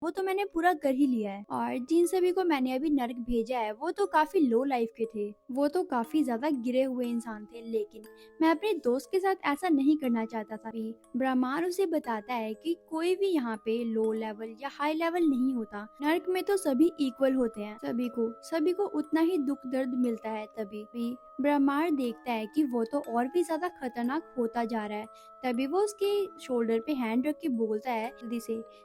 वो तो मैंने पूरा कर ही लिया है। और जिन सभी को मैंने अभी नर्क भेजा है वो तो काफी लो लाइफ के थे, वो तो काफी ज्यादा गिरे हुए इंसान थे, लेकिन मैं अपने दोस्त के साथ ऐसा नहीं करना चाहता था। ब्रह्मांड उसे बताता है कि कोई भी यहाँ पे लो लेवल या हाई लेवल नहीं होता, नर्क में तो सभी इक्वल होते हैं, सभी को उतना ही दुख दर्द मिलता है। तभी भी ब्रह्मांड देखता है कि वो तो और भी ज्यादा खतरनाक होता जा रहा है। तभी वो उसके शोल्डर पे हैंड रख के बोलता है,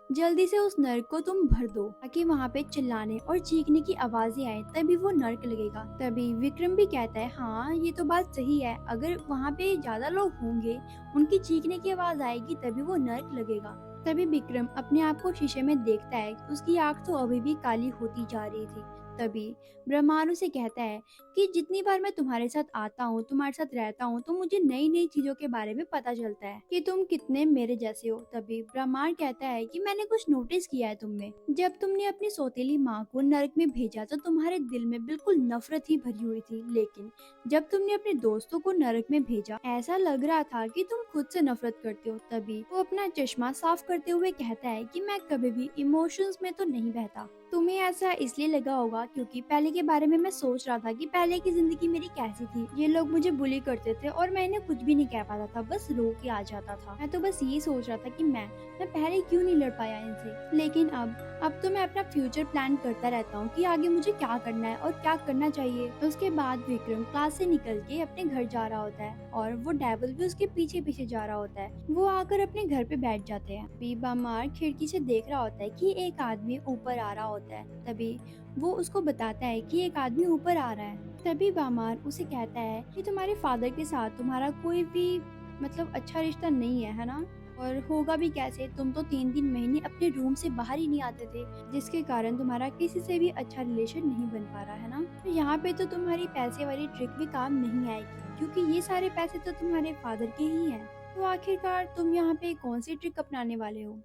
जल्दी से उस नर्क को तुम भर दो ताकि वहाँ पे चिल्लाने और चीखने की आवाजें आए, तभी वो नर्क लगेगा। तभी विक्रम भी कहता है, हाँ ये तो बात सही है, अगर वहाँ पे ज्यादा लोग होंगे, उनकी चीखने की आवाज आएगी, तभी वो नर्क लगेगा। तभी विक्रम अपने आप को शीशे में देखता है, उसकी आंख तो अभी भी काली होती जा रही थी। तभी ब्रह्मांड उसे कहता है कि जितनी बार मैं तुम्हारे साथ आता हूँ, तुम्हारे साथ रहता हूँ, तो मुझे नई नई चीजों के बारे में पता चलता है कि तुम कितने मेरे जैसे हो। तभी ब्रह्मांड कहता है कि मैंने कुछ नोटिस किया है तुम में, जब तुमने अपनी सौतेली माँ को नरक में भेजा तो तुम्हारे दिल में बिल्कुल नफरत ही भरी हुई थी, लेकिन जब तुमने अपने दोस्तों को नरक में भेजा ऐसा लग रहा था कि तुम खुद से नफरत करते हो। तभी वो अपना चश्मा साफ करते हुए कहता है कि मैं कभी भी इमोशंस में तो नहीं बहता। तुम्हें ऐसा इसलिए लगा होगा क्योंकि पहले के बारे में मैं सोच रहा था कि पहले की जिंदगी मेरी कैसी थी, ये लोग मुझे बुली करते थे और मैं इन्हें कुछ भी नहीं कह पाता था, बस रो के आ जाता था। मैं तो बस ये सोच रहा था कि मैं पहले क्यों नहीं लड़ पाया इनसे, लेकिन अब तो मैं अपना फ्यूचर प्लान करता रहता हूँ कि आगे मुझे क्या करना है और क्या करना चाहिए। उसके बाद विक्रम क्लास से निकल के अपने घर जा रहा होता है और वो डेविल भी उसके पीछे पीछे जा रहा होता है। वो आकर अपने घर पे बैठ जाते हैं। बीबामार खिड़की से देख रहा होता है कि एक आदमी ऊपर आ रहा होता है। तभी वो उसको बताता है कि एक आदमी ऊपर आ रहा है। तभी बामार उसे कहता है कि तुम्हारे फादर के साथ तुम्हारा कोई भी अच्छा रिश्ता नहीं है ना, और होगा भी कैसे, तुम तो 3 3 महीने अपने रूम से बाहर ही नहीं आते थे, जिसके कारण तुम्हारा किसी से भी अच्छा रिलेशन नहीं बन पा रहा है ना। तो यहाँ पे तो तुम्हारी पैसे वाली ट्रिक भी काम नहीं आएगी, क्योंकि ये सारे पैसे तो तुम्हारे फादर के ही हैं। तो आखिरकार तुम यहाँ पे कौन सी ट्रिक अपनाने वाले हो?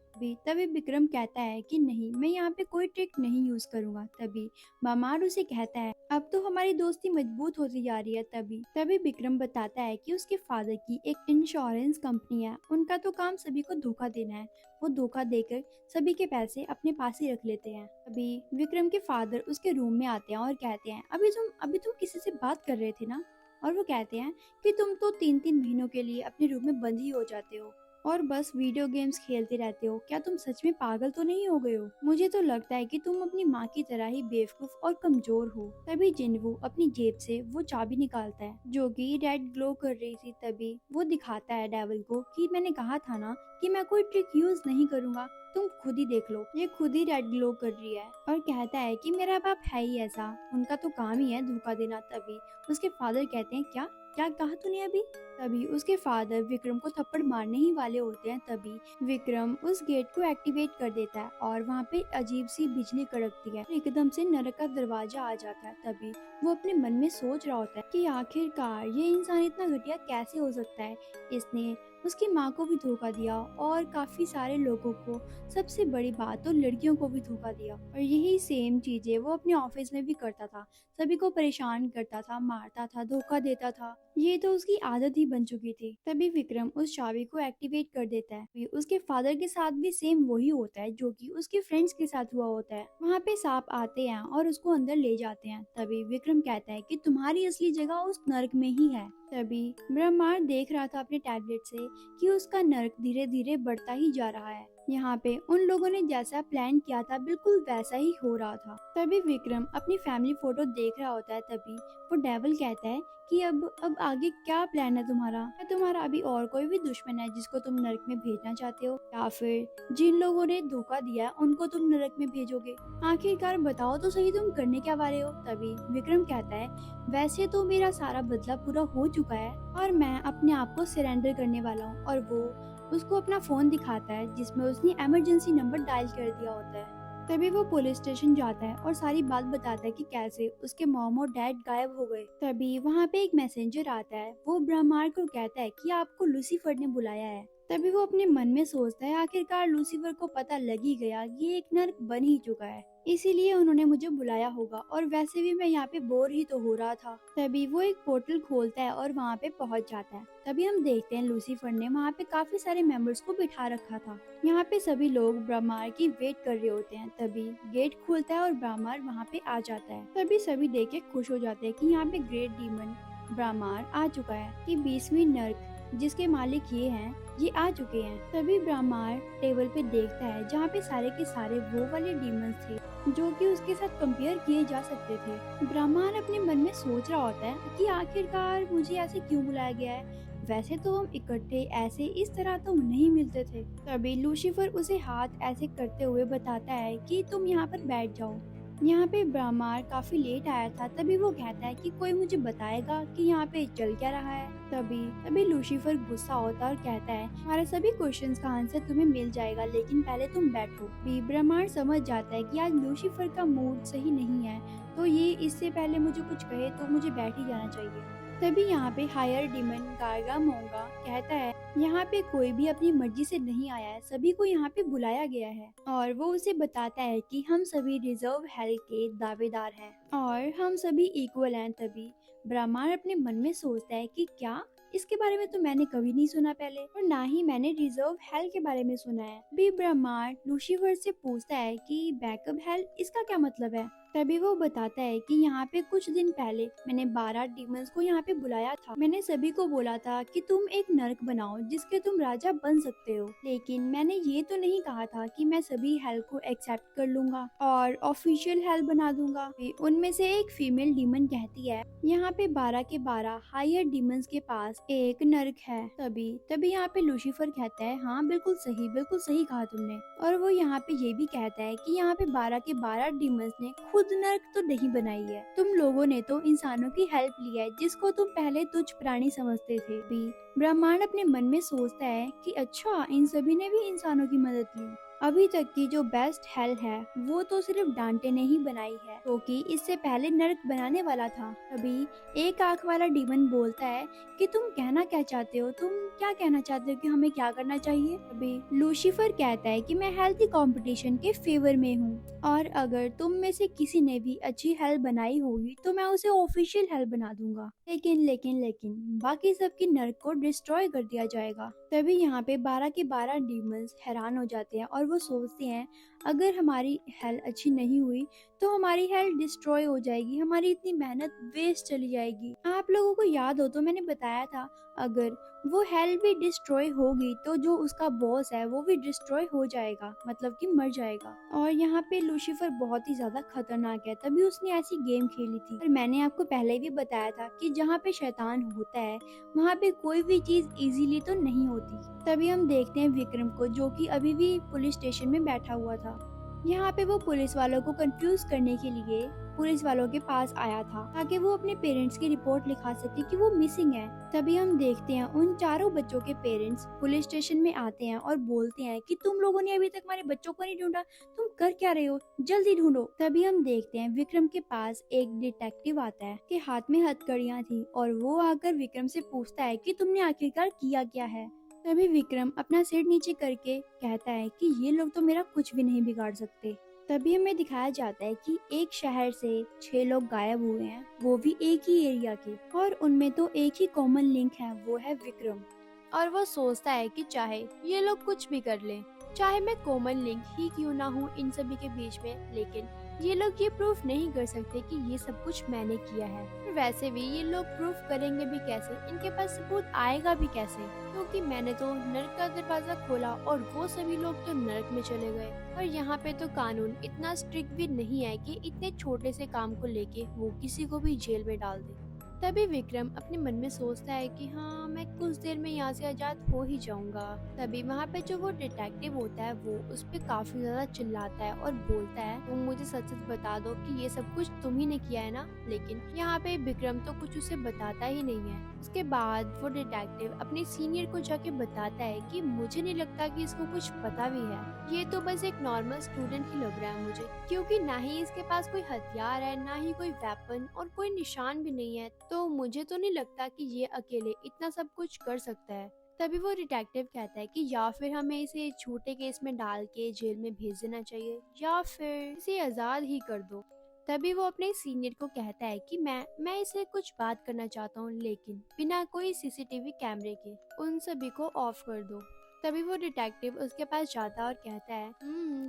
तभी विक्रम कहता है कि नहीं, मैं यहाँ पे कोई ट्रिक नहीं यूज करूंगा। तभी बामार उसे कहता है, अब तो हमारी दोस्ती मजबूत होती जा रही है। तभी तभी विक्रम बताता है कि उसके फादर की एक इंश्योरेंस कंपनी है, उनका तो काम सभी को धोखा देना है। वो धोखा देकर सभी के पैसे अपने पास ही रख लेते हैं। तभी विक्रम के फादर उसके रूम में आते हैं और कहते हैं, अभी तुम किसी से बात कर रहे थे ना? और वो कहते हैं कि तुम तो 3 3 महीनों के लिए अपने रूम में बंद ही हो जाते हो और बस वीडियो गेम्स खेलते रहते हो, क्या तुम सच में पागल तो नहीं हो गए हो? मुझे तो लगता है कि तुम अपनी माँ की तरह ही बेवकूफ और कमजोर हो। तभी जिनवू अपनी जेब से वो चाबी निकालता है जो कि रेड ग्लो कर रही थी। तभी वो दिखाता है डेविल को कि मैंने कहा था ना कि मैं कोई ट्रिक यूज नहीं करूंगा, तुम खुद ही देख लो, ये खुद ही रेड ग्लो कर रही है। और कहता है कि मेरा बाप है ही ऐसा, उनका तो काम ही है धोखा देना। तभी उसके फादर कहते हैं, क्या क्या कहा तूने अभी? तभी उसके फादर विक्रम को थप्पड़ मारने ही वाले होते हैं। तभी विक्रम उस गेट को एक्टिवेट कर देता है और वहाँ पे अजीब सी बिजली कड़कती है, एकदम से नरक का दरवाजा आ जाता है। तभी वो अपने मन में सोच रहा होता है कि आखिरकार ये इंसान इतना घटिया कैसे हो सकता है, इसने उसकी माँ को भी धोखा दिया और काफी सारे लोगों को, सबसे बड़ी बात तो लड़कियों को भी धोखा दिया। और यही सेम चीजें वो अपने ऑफिस में भी करता था, सभी को परेशान करता था, मारता था, धोखा देता था, ये तो उसकी आदत ही बन चुकी थी। तभी विक्रम उस चाबी को एक्टिवेट कर देता है। फिर उसके फादर के साथ भी सेम वही होता है जो कि उसके फ्रेंड्स के साथ हुआ होता है। वहाँ पे सांप आते हैं और उसको अंदर ले जाते हैं। तभी विक्रम कहता है कि तुम्हारी असली जगह उस नर्क में ही है। तभी ब्रह्मांड देख रहा था अपने टैबलेट से कि उसका नर्क धीरे धीरे बढ़ता ही जा रहा है। यहाँ पे उन लोगों ने जैसा प्लान किया था बिल्कुल वैसा ही हो रहा था। तभी विक्रम अपनी फैमिली फोटो देख रहा होता है। तभी वो डेविल कहता है कि अब आगे क्या प्लान है तुम्हारा? क्या तुम्हारा अभी और कोई भी दुश्मन है जिसको तुम नरक में भेजना चाहते हो, या फिर जिन लोगों ने धोखा दिया उनको तुम नरक में भेजोगे? आखिरकार बताओ तो सही, तुम करने क्या वाले हो? तभी विक्रम कहता है, वैसे तो मेरा सारा बदला पूरा हो चुका है और मैं अपने आप को सरेंडर करने वाला हूँ। और वो उसको अपना फोन दिखाता है जिसमें उसने इमरजेंसी नंबर डायल कर दिया होता है। तभी वो पुलिस स्टेशन जाता है और सारी बात बताता है कि कैसे उसके मॉम और डैड गायब हो गए। तभी वहाँ पे एक मैसेंजर आता है, वो ब्रह्मांड को कहता है कि आपको लूसीफर ने बुलाया है। तभी वो अपने मन में सोचता है आखिरकार लूसीफर को पता लग ही गया ये एक नर्क बन ही चुका है, इसीलिए उन्होंने मुझे बुलाया होगा, और वैसे भी मैं यहाँ पे बोर ही तो हो रहा था। तभी वो एक पोर्टल खोलता है और वहाँ पे पहुँच जाता है। तभी हम देखते हैं लूसीफर ने वहाँ पे काफी सारे मेंबर्स को बिठा रखा था। यहाँ पे सभी लोग ब्रह्मार की वेट कर रहे होते हैं। तभी गेट खुलता है और ब्रह्मार वहाँ पे आ जाता है। तभी सभी देख के खुश हो जाते हैं कि यहाँ पे ग्रेट डीमन ब्रह्मार आ चुका है, कि 20वीं नर्क जिसके मालिक ये हैं ये आ चुके हैं। तभी ब्रह्मार टेबल पे देखता है जहाँ पे सारे के सारे वो वाले डीमंस थे जो कि उसके साथ कंपेयर किए जा सकते थे। ब्रह्मार अपने मन में सोच रहा होता है कि आखिरकार मुझे ऐसे क्यों बुलाया गया है, वैसे तो हम इकट्ठे ऐसे इस तरह तो नहीं मिलते थे। तभी लूसीफर उसे हाथ ऐसे करते हुए बताता है कि तुम यहाँ पर बैठ जाओ। यहाँ पे ब्रह्मार काफी लेट आया था। तभी वो कहता है कि कोई मुझे बताएगा कि यहाँ पे चल क्या रहा है। तभी तभी लूसीफर गुस्सा होता है और कहता है हमारे सभी क्वेश्चंस का आंसर तुम्हें मिल जाएगा, लेकिन पहले तुम बैठो। भी ब्रह्मार समझ जाता है कि आज लूसीफर का मूड सही नहीं है, तो ये इससे पहले मुझे कुछ कहे तो मुझे बैठ ही जाना चाहिए। तभी यहाँ पे हायर डीमन गार्गामोंगा कहता है यहाँ पे कोई भी अपनी मर्जी से नहीं आया है, सभी को यहाँ पे बुलाया गया है। और वो उसे बताता है कि हम सभी रिजर्व हेल के दावेदार हैं और हम सभी इक्वल हैं। तभी ब्रह्मांड अपने मन में सोचता है कि क्या इसके बारे में तो मैंने कभी नहीं सुना पहले, और ना ही मैंने रिजर्व हेल के बारे में सुना है। भी ब्रह्मांड लूसीफर से पूछता है कि बैकअप हेल इसका क्या मतलब है। तभी वो बताता है कि यहाँ पे कुछ दिन पहले मैंने 12 डीमंस को यहाँ पे बुलाया था। मैंने सभी को बोला था कि तुम एक नर्क बनाओ जिसके तुम राजा बन सकते हो, लेकिन मैंने ये तो नहीं कहा था कि मैं सभी हेल को एक्सेप्ट कर लूंगा और ऑफिशियल हेल बना दूंगा। उनमें से एक फीमेल डीमन कहती है यहाँ पे 12 के 12 हायर डीमंस के पास एक नर्क है। तभी तभी यहाँ पे लूसीफर कहता है हाँ बिल्कुल सही कहा तुमने। और वो यहाँ पे ये भी कहता है कि यहाँ पे 12 के 12 डीमंस ने खुद नर्क तो नहीं बनाई है, तुम लोगों ने तो इंसानों की हेल्प ली है जिसको तुम पहले तुच्छ प्राणी समझते थे। भी ब्रह्मांड अपने मन में सोचता है कि अच्छा इन सभी ने भी इंसानों की मदद ली। अभी तक की जो बेस्ट हेल है वो तो सिर्फ डांटे ने ही बनाई है, क्योंकि इससे पहले नर्क बनाने वाला था। तभी एक आंख वाला डीमन बोलता है कि तुम कहना क्या चाहते हो, तुम क्या कहना चाहते हो कि हमें क्या करना चाहिए। तभी लूसीफर कहता है कि मैं हेल्थी कंपटीशन के फेवर में हूँ, और अगर तुम में से किसी ने भी अच्छी हेल बनाई होगी तो मैं उसे ऑफिशियल हेल बना दूंगा, लेकिन बाकी सबकी नर्क को डिस्ट्रॉय कर दिया जाएगा। तभी यहाँ पे 12 के 12 डीमंस हैरान हो जाते हैं और वो सोचते हैं अगर हमारी हेल अच्छी नहीं हुई तो हमारी हेल डिस्ट्रॉय हो जाएगी, हमारी इतनी मेहनत वेस्ट चली जाएगी। आप लोगों को याद हो तो मैंने बताया था अगर वो हेल भी डिस्ट्रॉय होगी तो जो उसका बॉस है वो भी डिस्ट्रॉय हो जाएगा, मतलब कि मर जाएगा। और यहाँ पे लूसीफर बहुत ही ज्यादा खतरनाक है, तभी उसने ऐसी गेम खेली थी। और मैंने आपको पहले भी बताया था कि जहाँ पे शैतान होता है वहाँ पे कोई भी चीज इजीली तो नहीं होती। तभी हम देखते हैं विक्रम को जो कि अभी भी पुलिस स्टेशन में बैठा हुआ था। यहाँ पे वो पुलिस वालों को कंफ्यूज करने के लिए पुलिस वालों के पास आया था ताकि वो अपने पेरेंट्स की रिपोर्ट लिखा सके कि वो मिसिंग है। तभी हम देखते हैं उन चारों बच्चों के पेरेंट्स पुलिस स्टेशन में आते हैं और बोलते हैं कि तुम लोगों ने अभी तक हमारे बच्चों को नहीं ढूंढा, तुम कर क्या रहे हो, जल्दी ढूंढो। तभी हम देखते हैं विक्रम के पास एक डिटेक्टिव आता है कि हाथ में हथकड़ियां थी, और वो आकर विक्रम से पूछता है कि तुमने आखिरकार किया क्या है। तभी विक्रम अपना सिर नीचे करके कहता है कि ये लोग तो मेरा कुछ भी नहीं बिगाड़ सकते। तभी हमें दिखाया जाता है कि एक शहर से 6 लोग गायब हुए हैं, वो भी एक ही एरिया के, और उनमें तो एक ही कॉमन लिंक है, वो है विक्रम। और वो सोचता है कि चाहे ये लोग कुछ भी कर लें, चाहे मैं कॉमन लिंक ही क्यों ना हूँ इन सभी के बीच में, लेकिन ये लोग ये प्रूफ नहीं कर सकते कि ये सब कुछ मैंने किया है। और वैसे भी ये लोग प्रूफ करेंगे भी कैसे, इनके पास सबूत आएगा भी कैसे, क्योंकि मैंने तो नर्क का दरवाजा खोला और वो सभी लोग तो नर्क में चले गए। और यहाँ पे तो कानून इतना स्ट्रिक्ट भी नहीं है कि इतने छोटे से काम को लेके वो किसी को भी जेल में डाल दे। तभी विक्रम अपने मन में सोचता है कि हाँ मैं कुछ देर में यहाँ से आजाद हो ही जाऊंगा। तभी वहाँ पे जो वो डिटेक्टिव होता है वो उस पे काफी ज्यादा चिल्लाता है और बोलता है तुम मुझे सच सच बता दो कि ये सब कुछ तुम ही ने किया है ना। लेकिन यहाँ पे विक्रम तो कुछ उसे बताता ही नहीं है। उसके बाद वो डिटेक्टिव अपने सीनियर को जाके बताता है कि मुझे नहीं लगता कि इसको कुछ पता भी है, ये तो बस एक नॉर्मल स्टूडेंट ही लग रहा है मुझे, क्योंकि ना ही इसके पास कोई हथियार है, ना ही कोई वेपन और कोई निशान भी नहीं है, तो मुझे तो नहीं लगता कि ये अकेले इतना सब कुछ कर सकता है। तभी वो डिटेक्टिव कहता है कि या फिर हमें इसे छोटे केस में डाल के जेल में भेज देना चाहिए या फिर इसे आजाद ही कर दो। तभी वो अपने सीनियर को कहता है कि मैं इसे कुछ बात करना चाहता हूँ, लेकिन बिना कोई सीसीटीवी कैमरे के उन सभी को ऑफ कर दो। तभी वो डिटेक्टिव उसके पास जाता है और कहता है,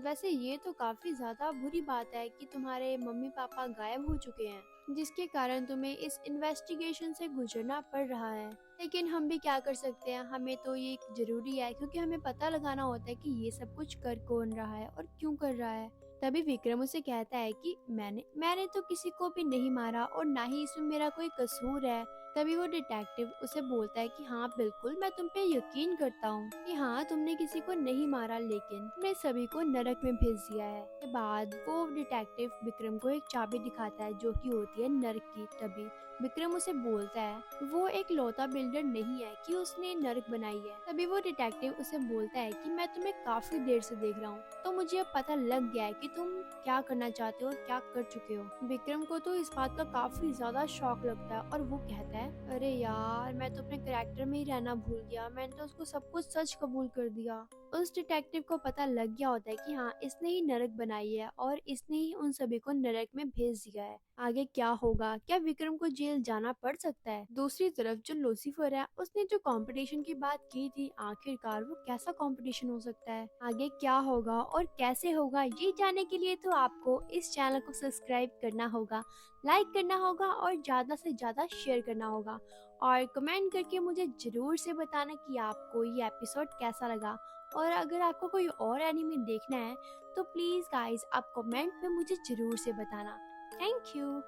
वैसे ये तो काफी ज्यादा बुरी बात है कि तुम्हारे मम्मी पापा गायब हो चुके हैं, जिसके कारण तुम्हें इस इन्वेस्टिगेशन से गुजरना पड़ रहा है। लेकिन हम भी क्या कर सकते हैं, हमें तो ये जरूरी है क्योंकि हमें पता लगाना होता है कि ये सब कुछ कर कौन रहा है और क्यों कर रहा है। तभी विक्रम उसे कहता है कि मैंने तो किसी को भी नहीं मारा और ना ही इसमें मेरा कोई कसूर है। तभी वो डिटेक्टिव उसे बोलता है कि हाँ बिल्कुल, मैं तुम पे यकीन करता हूँ कि हाँ तुमने किसी को नहीं मारा, लेकिन तुमने सभी को नरक में भेज दिया है। के बाद वो डिटेक्टिव विक्रम को एक चाबी दिखाता है जो कि होती है नरक की। तभी विक्रम उसे बोलता है वो एक लौता बिल्डर नहीं है कि उसने नरक बनाई है। तभी वो डिटेक्टिव उसे बोलता है कि मैं तुम्हें काफी देर से देख रहा हूँ, तो मुझे अब पता लग गया है कि तुम क्या करना चाहते हो और क्या कर चुके हो। विक्रम को तो इस बात का काफी ज्यादा शौक लगता है और वो कहता है, अरे यार मैं तो अपने कैरेक्टर में ही रहना भूल गया, मैंने तो उसको सब कुछ सच कबूल कर दिया। उस डिटेक्टिव को पता लग गया होता है कि हाँ इसने ही नरक बनाई है और इसने ही उन सभी को नरक में भेज दिया है। आगे क्या होगा, क्या विक्रम को जेल जाना पड़ सकता है? दूसरी तरफ जो लूसीफर है उसने जो कंपटीशन की बात की थी, आखिरकार वो कैसा कंपटीशन हो सकता है, आगे क्या होगा और कैसे होगा, ये जानने के लिए तो आपको इस चैनल को सब्सक्राइब करना होगा, लाइक करना होगा और ज्यादा से ज्यादा शेयर करना होगा और कमेंट करके मुझे जरूर से बताना कि आपको ये एपिसोड कैसा लगा। और अगर आपको कोई और एनिमे देखना है तो प्लीज गाइस आप कमेंट में मुझे जरूर से बताना। Thank you.